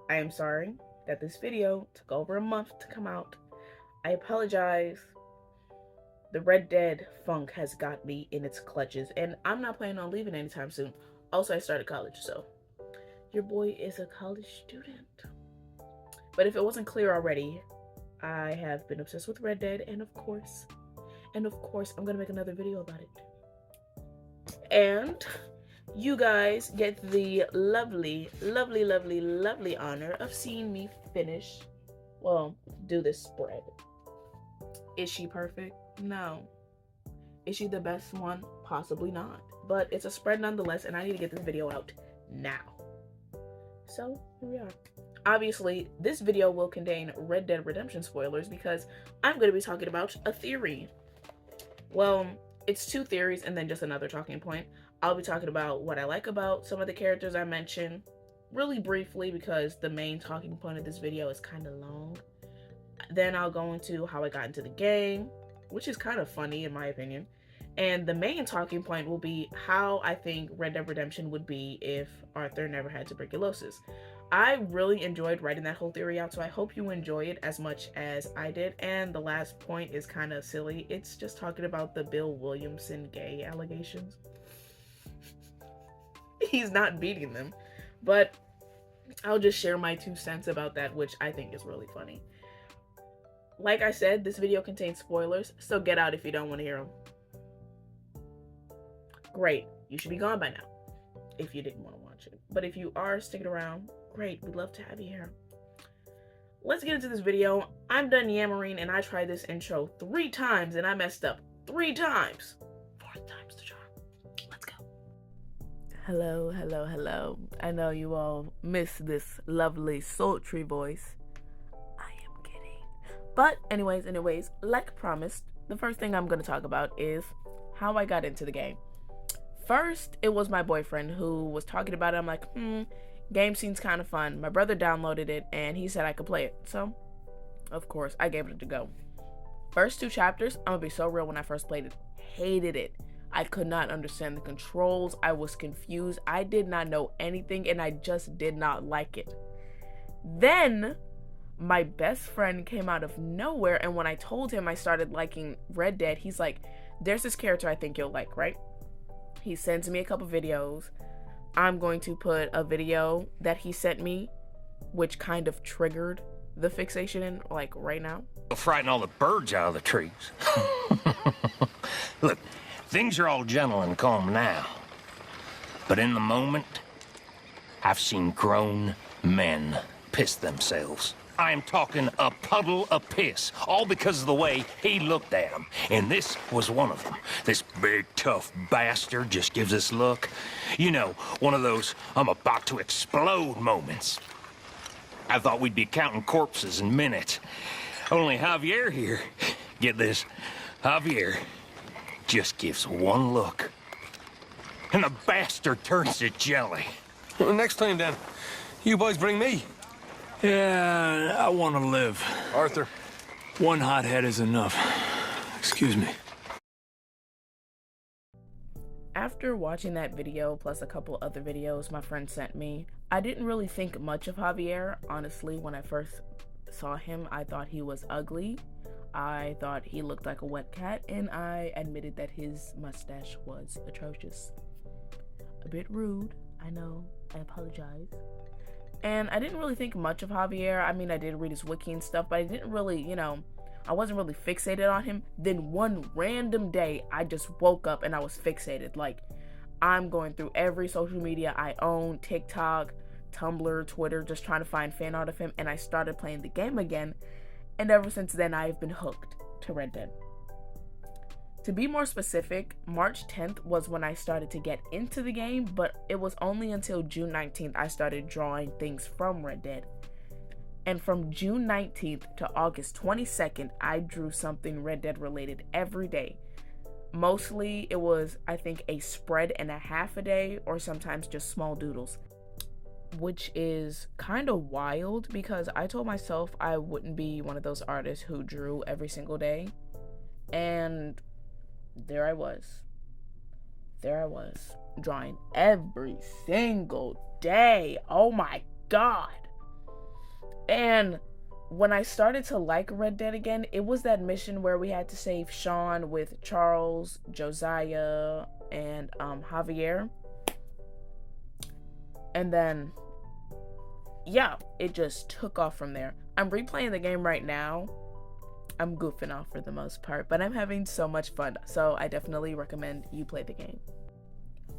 I am sorry that this video took over a month to come out. I apologize. The Red Dead funk has got me in its clutches, and I'm not planning on leaving anytime soon. Also, I started college, so your boy is a college student. But if it wasn't clear already, I have been obsessed with Red Dead, and of course, I'm gonna make another video about it. And you guys get the lovely honor of seeing me finish, well, do this spread. Is she perfect? No. Is she the best one? Possibly not. But it's a spread nonetheless, and I need to get this video out now. So, here we are. Obviously, this video will contain Red Dead Redemption spoilers because I'm going to be talking about a theory. Well, it's two theories and then just another talking point. I'll be talking about what I like about some of the characters I mentioned, really briefly because the main talking point of this video is kind of long. Then I'll go into how I got into the game, which is kind of funny in my opinion. And the main talking point will be how I think Red Dead Redemption would be if Arthur never had tuberculosis. I really enjoyed writing that whole theory out, so I hope you enjoy it as much as I did. And the last point is kind of silly. It's just talking about the Bill Williamson gay allegations. He's not beating them, but I'll just share my 2 cents about that, which I think is really funny. Like I said, this video contains spoilers, so get out if you don't want to hear them. Great, you should be gone by now if you didn't want to watch it. But if you are sticking around, great, we'd love to have you here. Let's get into this video. I'm done yammering, and I tried this intro 3 times, and I messed up 3 times. 4th time's the charm. Let's go. Hello. I know you all miss this lovely, sultry voice. But anyways, like promised, the first thing I'm going to talk about is how I got into the game. First, it was my boyfriend who was talking about it. I'm like, game seems kind of fun. My brother downloaded it and he said I could play it. So, of course, I gave it a go. First 2 chapters, I'm going to be so real, when I first played it, hated it. I could not understand the controls. I was confused. I did not know anything and I just did not like it. Then my best friend came out of nowhere, and when I told him I started liking Red Dead, he's like, there's this character I think you'll like, right? He sends me a couple videos. I'm going to put a video that he sent me, which kind of triggered the fixation in, like, right now. Frighten all the birds out of the trees. Look, things are all gentle and calm now. But in the moment, I've seen grown men piss themselves. I am talking a puddle of piss, all because of the way he looked at him. And this was one of them. This big, tough bastard just gives this look. You know, one of those I'm about to explode moments. I thought we'd be counting corpses in minutes. Only Javier here, get this, Javier just gives one look. And the bastard turns to jelly. Well, next time, then, you boys bring me. Yeah, I want to live. Arthur. One hothead is enough. Excuse me. After watching that video, plus a couple other videos my friend sent me, I didn't really think much of Javier. Honestly, when I first saw him, I thought he was ugly. I thought he looked like a wet cat, and I admitted that his mustache was atrocious. A bit rude, I know, I apologize. And I didn't really think much of Javier. I mean, I did read his wiki and stuff, but I didn't really, I wasn't really fixated on him. Then one random day, I just woke up and I was fixated. Like, I'm going through every social media I own, TikTok, Tumblr, Twitter, just trying to find fan art of him, and I started playing the game again. And ever since then, I've been hooked to Red Dead. To be more specific, March 10th was when I started to get into the game, but it was only until June 19th I started drawing things from Red Dead. And from June 19th to August 22nd, I drew something Red Dead related every day. Mostly it was, I think, a spread and a half a day, or sometimes just small doodles. Which is kind of wild because I told myself I wouldn't be one of those artists who drew every single day. And there I was, drawing every single day. Oh my God. And when I started to like Red Dead again, it was that mission where we had to save Sean with Charles, Josiah, and Javier. And then, yeah, it just took off from there. I'm replaying the game right now. I'm goofing off for the most part, but I'm having so much fun, so I definitely recommend you play the game.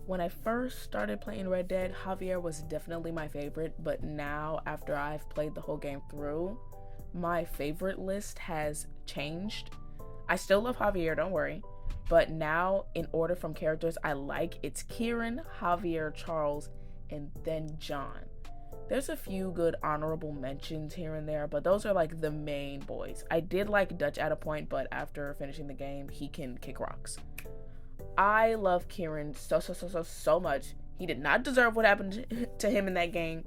When I first started playing Red Dead, Javier was definitely my favorite, but now, after I've played the whole game through, my favorite list has changed. I still love Javier, don't worry, but now, in order from characters I like, it's Kieran, Javier, Charles, and then John. There's a few good honorable mentions here and there, but those are like the main boys. I did like Dutch at a point, but after finishing the game, he can kick rocks. I love Kieran so much. He did not deserve what happened to him in that game.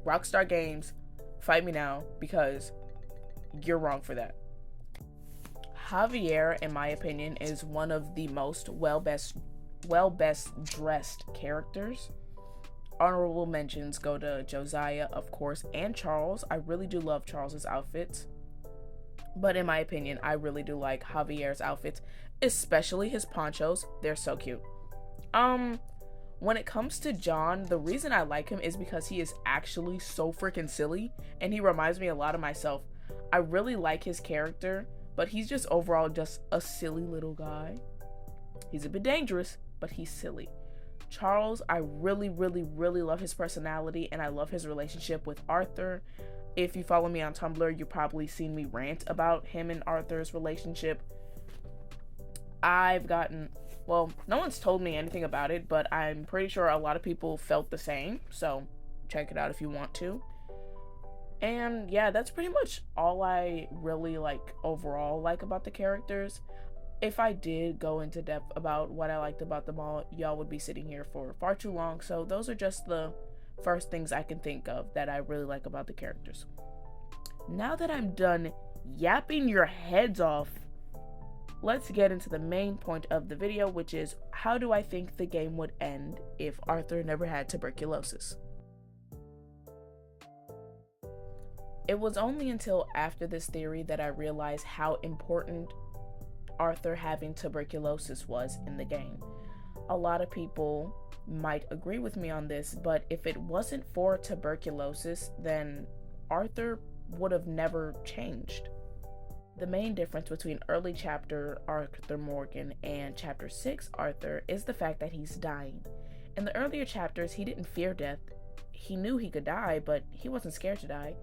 Rockstar Games, fight me now, because you're wrong for that. Javier, in my opinion, is one of the most best dressed characters. Honorable mentions go to Josiah, of course, and Charles. I really do love Charles's outfits. But in my opinion, I really do like Javier's outfits, especially his ponchos. They're so cute. When it comes to John, the reason I like him is because he is actually so freaking silly, and he reminds me a lot of myself. I really like his character, but he's just overall just a silly little guy. He's a bit dangerous, but he's silly. Charles, I really love his personality, and I love his relationship with Arthur. If you follow me on Tumblr, you've probably seen me rant about him and Arthur's relationship. Well, no one's told me anything about it, but I'm pretty sure a lot of people felt the same, so check it out if you want to. And yeah, that's pretty much all I really overall like about the characters. If I did go into depth about what I liked about them all, y'all would be sitting here for far too long. So those are just the first things I can think of that I really like about the characters. Now that I'm done yapping your heads off, let's get into the main point of the video, which is how do I think the game would end if Arthur never had tuberculosis? It was only until after this theory that I realized how important Arthur having tuberculosis was in the game. A lot of people might agree with me on this, but if it wasn't for tuberculosis, then Arthur would have never changed. The main difference between early chapter Arthur Morgan and chapter 6 Arthur is the fact that he's dying. In the earlier chapters, he didn't fear death. He knew he could die, but he wasn't scared to die.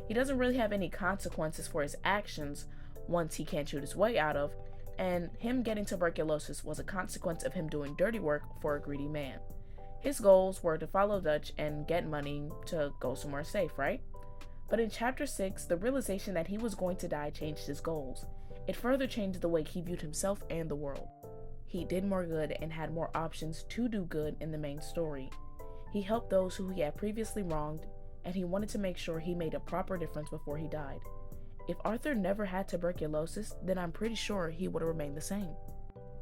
He doesn't really have any consequences for his actions once he can't shoot his way out of, and him getting tuberculosis was a consequence of him doing dirty work for a greedy man. His goals were to follow Dutch and get money to go somewhere safe, right? But in chapter 6, the realization that he was going to die changed his goals. It further changed the way he viewed himself and the world. He did more good and had more options to do good in the main story. He helped those who he had previously wronged, and he wanted to make sure he made a proper difference before he died. If Arthur never had tuberculosis, then I'm pretty sure he would have remained the same.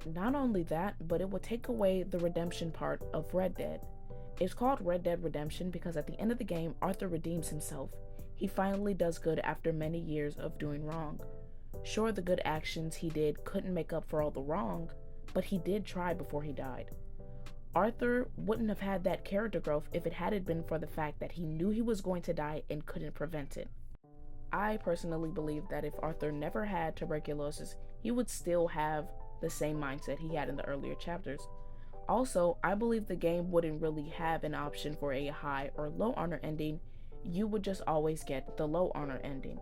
Not only that, but it would take away the redemption part of Red Dead. It's called Red Dead Redemption because at the end of the game, Arthur redeems himself. He finally does good after many years of doing wrong. Sure, the good actions he did couldn't make up for all the wrong, but he did try before he died. Arthur wouldn't have had that character growth if it hadn't been for the fact that he knew he was going to die and couldn't prevent it. I personally believe that if Arthur never had tuberculosis, he would still have the same mindset he had in the earlier chapters. Also, I believe the game wouldn't really have an option for a high or low honor ending. You would just always get the low honor ending.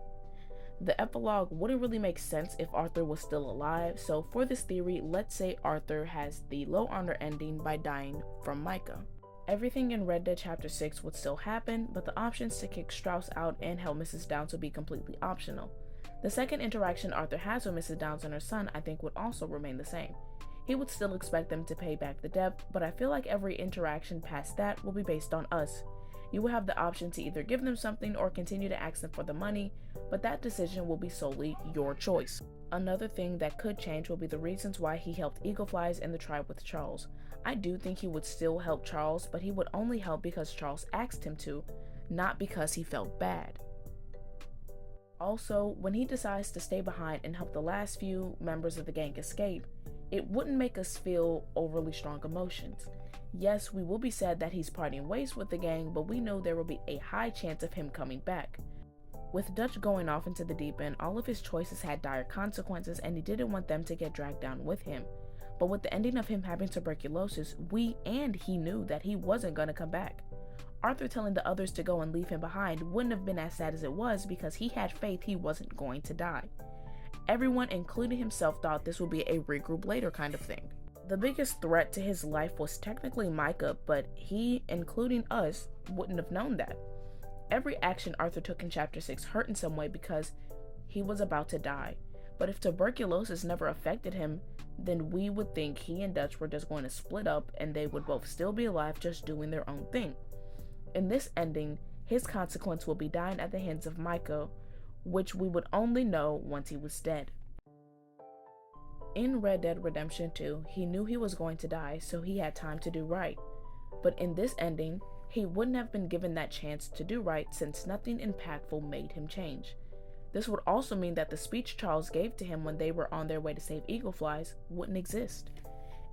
The epilogue wouldn't really make sense if Arthur was still alive, so for this theory, let's say Arthur has the low honor ending by dying from Micah. Everything in Red Dead Chapter 6 would still happen, but the options to kick Strauss out and help Mrs. Downs would be completely optional. The second interaction Arthur has with Mrs. Downs and her son I think would also remain the same. He would still expect them to pay back the debt, but I feel like every interaction past that will be based on us. You will have the option to either give them something or continue to ask them for the money, but that decision will be solely your choice. Another thing that could change will be the reasons why he helped Eagle Flies and the tribe with Charles. I do think he would still help Charles, but he would only help because Charles asked him to, not because he felt bad. Also, when he decides to stay behind and help the last few members of the gang escape, it wouldn't make us feel overly strong emotions. Yes, we will be sad that he's parting ways with the gang, but we know there will be a high chance of him coming back. With Dutch going off into the deep end, all of his choices had dire consequences and he didn't want them to get dragged down with him. But with the ending of him having tuberculosis, we and he knew that he wasn't going to come back. Arthur telling the others to go and leave him behind wouldn't have been as sad as it was because he had faith he wasn't going to die. Everyone, including himself, thought this would be a regroup later kind of thing. The biggest threat to his life was technically Micah, but he, including us, wouldn't have known that. Every action Arthur took in Chapter 6 hurt in some way because he was about to die. But if tuberculosis never affected him, then we would think he and Dutch were just going to split up and they would both still be alive just doing their own thing. In this ending, his consequence will be dying at the hands of Micah, which we would only know once he was dead. In Red Dead Redemption 2, he knew he was going to die, so he had time to do right. But in this ending, he wouldn't have been given that chance to do right since nothing impactful made him change. This would also mean that the speech Charles gave to him when they were on their way to save Eagle Flies wouldn't exist.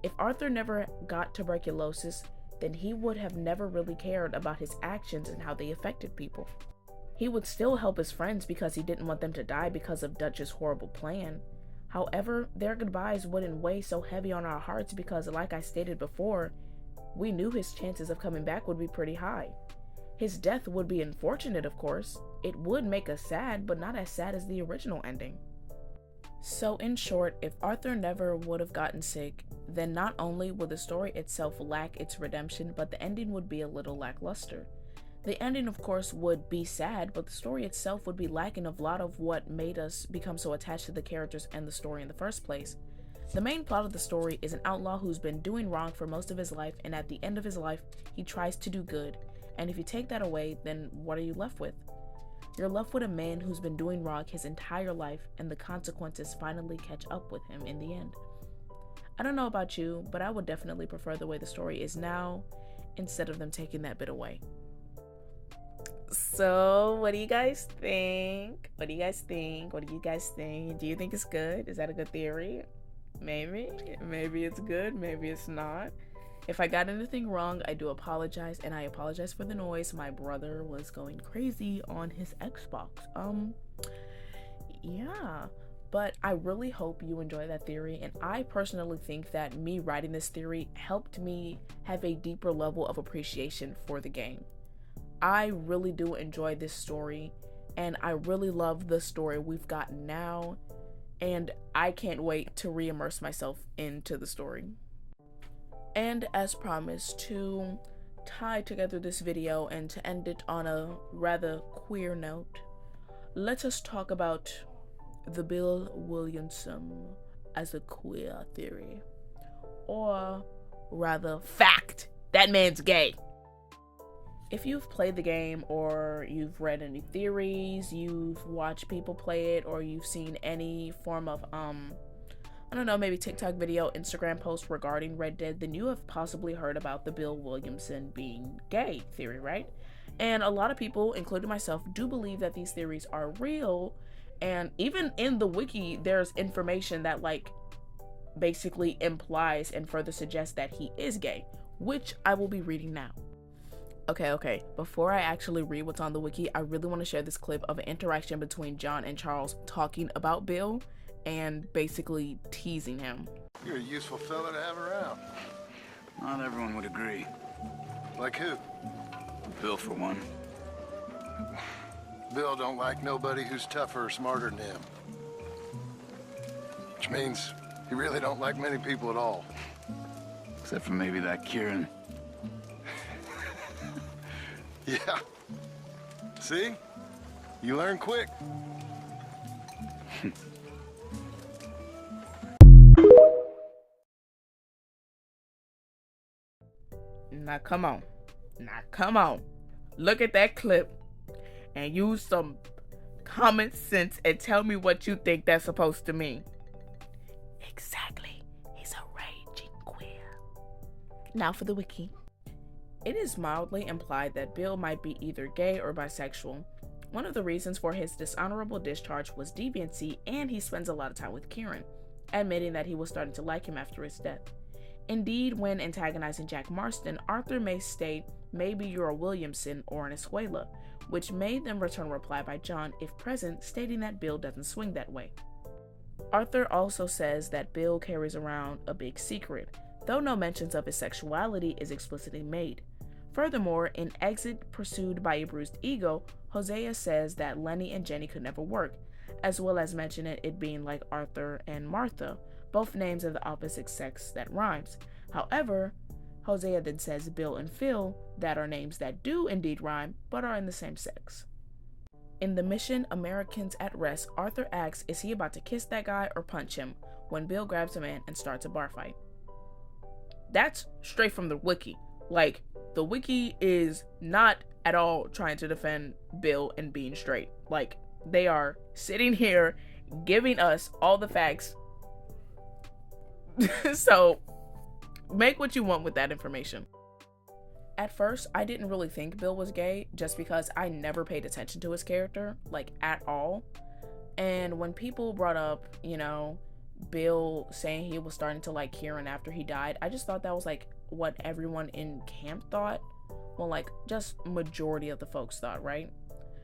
If Arthur never got tuberculosis, then he would have never really cared about his actions and how they affected people. He would still help his friends because he didn't want them to die because of Dutch's horrible plan. However, their goodbyes wouldn't weigh so heavy on our hearts because, like I stated before, we knew his chances of coming back would be pretty high. His death would be unfortunate, of course. It would make us sad, but not as sad as the original ending. So in short, if Arthur never would have gotten sick, then not only would the story itself lack its redemption, but the ending would be a little lackluster. The ending, of course, would be sad, but the story itself would be lacking of a lot of what made us become so attached to the characters and the story in the first place. The main plot of the story is an outlaw who's been doing wrong for most of his life, and at the end of his life, he tries to do good. And if you take that away, then what are you left with? You're left with a man who's been doing wrong his entire life, and the consequences finally catch up with him in the end. I don't know about you, but I would definitely prefer the way the story is now, instead of them taking that bit away. So, what do you guys think? What do you guys think? What do you guys think? Do you think it's good? Is that a good theory? Maybe. Maybe it's good. Maybe it's not. If I got anything wrong, I do apologize, and I apologize for the noise. My brother was going crazy on his Xbox. Yeah. But I really hope you enjoy that theory, and I personally think that me writing this theory helped me have a deeper level of appreciation for the game. I really do enjoy this story, and I really love the story we've gotten now, and I can't wait to re-immerse myself into the story. And as promised, to tie together this video and to end it on a rather queer note, let us talk about the Bill Williamson as a queer theory. Or rather, fact! That man's gay! If you've played the game, or you've read any theories, you've watched people play it, or you've seen any form of, I don't know, maybe TikTok video, Instagram post regarding Red Dead, then you have possibly heard about the Bill Williamson being gay theory, right? And a lot of people, including myself, do believe that these theories are real, and even in the wiki, there's information that, like, basically implies and further suggests that he is gay, which I will be reading now. Okay, before I actually read what's on the wiki, I really want to share this clip of an interaction between John and Charles talking about Bill and basically teasing him. You're a useful fella to have around. Not everyone would agree. Like who? Bill, for one. Bill don't like nobody who's tougher or smarter than him. Which means he really don't like many people at all. Except for maybe that Kieran. Yeah. See? You learn quick. Now come on. Look at that clip and use some common sense and tell me what you think that's supposed to mean. Exactly. He's a raging queer. Now for the wiki. It is mildly implied that Bill might be either gay or bisexual. One of the reasons for his dishonorable discharge was deviancy, and he spends a lot of time with Kieran, admitting that he was starting to like him after his death. Indeed, when antagonizing Jack Marston, Arthur may state, "Maybe you're a Williamson or an Escuela," which made them return a reply by John, if present, stating that Bill doesn't swing that way. Arthur also says that Bill carries around a big secret, though no mentions of his sexuality is explicitly made. Furthermore, in Exit Pursued by a Bruised Ego, Hosea says that Lenny and Jenny could never work, as well as mentioning it being like Arthur and Martha, both names of the opposite sex that rhymes. However, Hosea then says Bill and Phil, that are names that do indeed rhyme, but are in the same sex. In the mission Americans at Rest, Arthur asks, is he about to kiss that guy or punch him, when Bill grabs a man and starts a bar fight. That's straight from the wiki. Like, the wiki is not at all trying to defend Bill and being straight. Like, they are sitting here giving us all the facts. So, make what you want with that information. At first, I didn't really think Bill was gay, just because I never paid attention to his character, like, at all. And when people brought up, Bill saying he was starting to like Kieran after he died, I just thought that was, like, what everyone in camp thought. Well, like, just majority of the folks thought, right?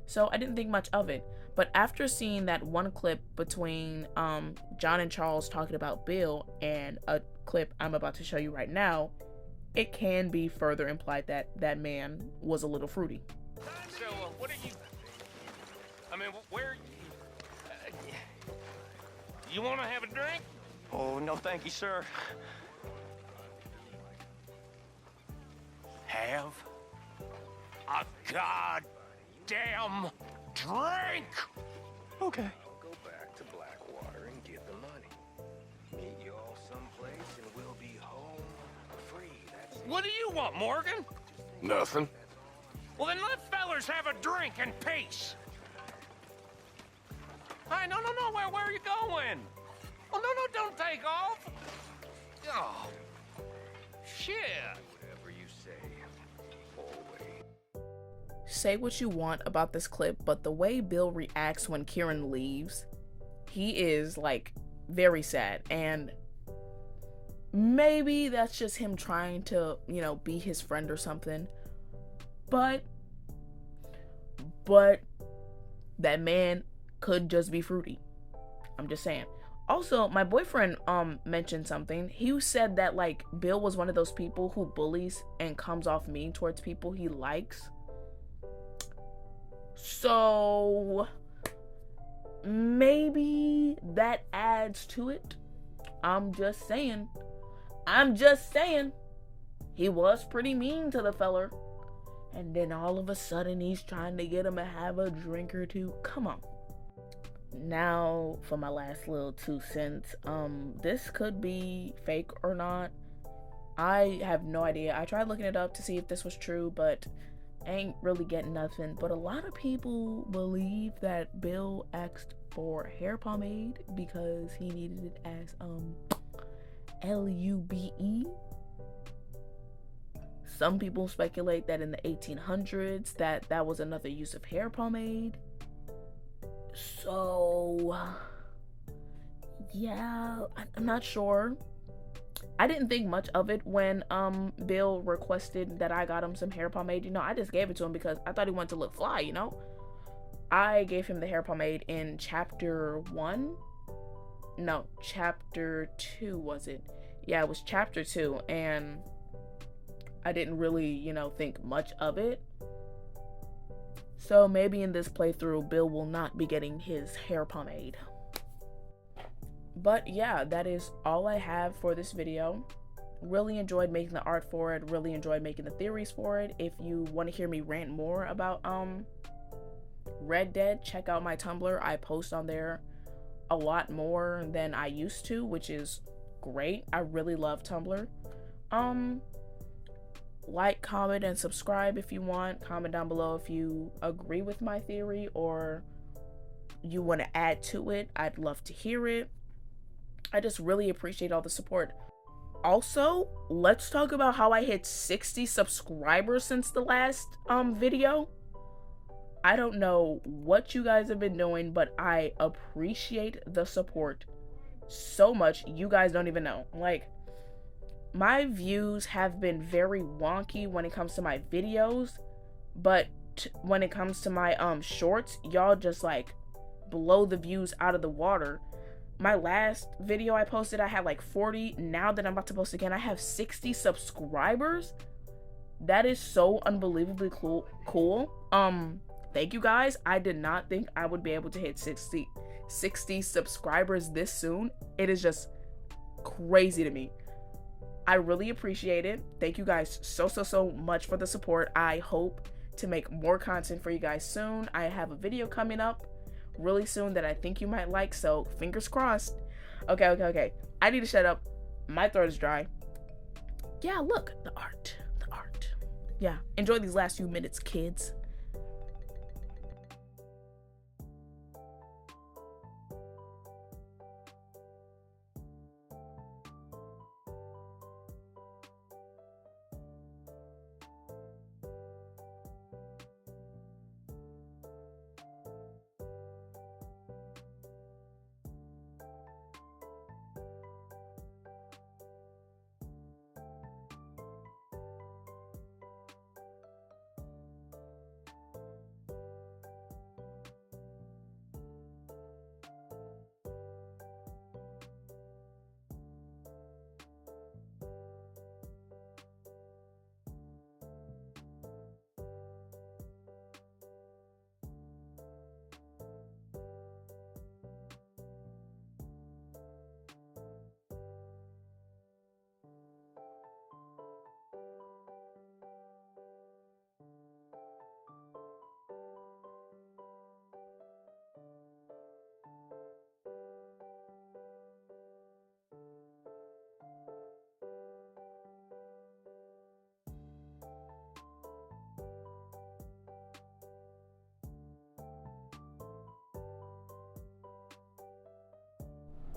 So I didn't think much of it. But after seeing that one clip between John and Charles talking about Bill and a clip I'm about to show you right now, it can be further implied that that man was a little fruity. So, what are you... I mean, where... you want to have a drink? Oh, no thank you, sir. Have a goddamn drink! Okay. Go back to Blackwater and get the money. Meet you all someplace and we'll be home free. That's it. What do you want, Morgan? Nothing. Well, then let fellers have a drink in peace. Hey, no, where are you going? Oh, no, don't take off. Oh, shit. Whatever you say, always. Say what you want about this clip, but the way Bill reacts when Kieran leaves, he is, like, very sad. And maybe that's just him trying to, be his friend or something. But that man could just be fruity. I'm just saying. Also, my boyfriend mentioned something. He said that, like, Bill was one of those people who bullies and comes off mean towards people he likes. So maybe that adds to it. I'm just saying. He was pretty mean to the feller. And then all of a sudden he's trying to get him to have a drink or two. Come on. Now for my last little 2 cents. This could be fake or not. I have no idea. I tried looking it up to see if this was true, but ain't really getting nothing. But a lot of people believe that Bill asked for hair pomade because he needed it as LUBE. Some people speculate that in the 1800s that was another use of hair pomade. So yeah, I'm not sure. I didn't think much of it when Bill requested that I got him some hair pomade. I just gave it to him because I thought he wanted to look fly, I gave him the hair pomade in chapter 1. No, chapter 2 was it? Yeah, it was chapter 2, and I didn't really, think much of it. So maybe in this playthrough, Bill will not be getting his hair pomade. But yeah, that is all I have for this video. Really enjoyed making the art for it. Really enjoyed making the theories for it. If you want to hear me rant more about Red Dead, check out my Tumblr. I post on there a lot more than I used to, which is great. I really love Tumblr. Like, comment, and subscribe if you want. Comment down below if you agree with my theory or you want to add to it. I'd love to hear it. I just really appreciate all the support. Also, let's talk about how I hit 60 subscribers since the last video. I don't know what you guys have been doing, but I appreciate the support so much. You guys don't even know. Like, my views have been very wonky when it comes to my videos, but when it comes to my shorts, y'all just like blow the views out of the water. My last video I posted, I had like 40. Now that I'm about to post again, I have 60 subscribers. That is so unbelievably cool. Thank you guys. I did not think I would be able to hit 60 subscribers this soon. It is just crazy to me. I really appreciate it. Thank you guys so much for the support. I hope to make more content for you guys soon. I have a video coming up really soon that I think you might like, so fingers crossed. Okay. I need to shut up. My throat is dry. Yeah, look, the art. Yeah, enjoy these last few minutes, kids.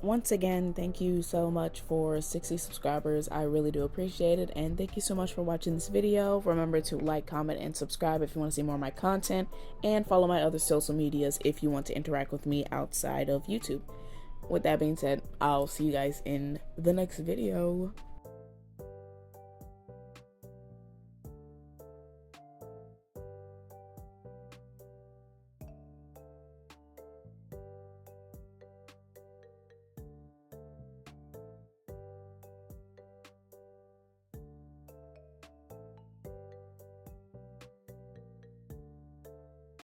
Once again, thank you so much for 60 subscribers. I really do appreciate it, and thank you so much for watching this video. Remember to like, comment, and subscribe if you want to see more of my content, and follow my other social medias if you want to interact with me outside of YouTube. With that being said, I'll see you guys in the next video.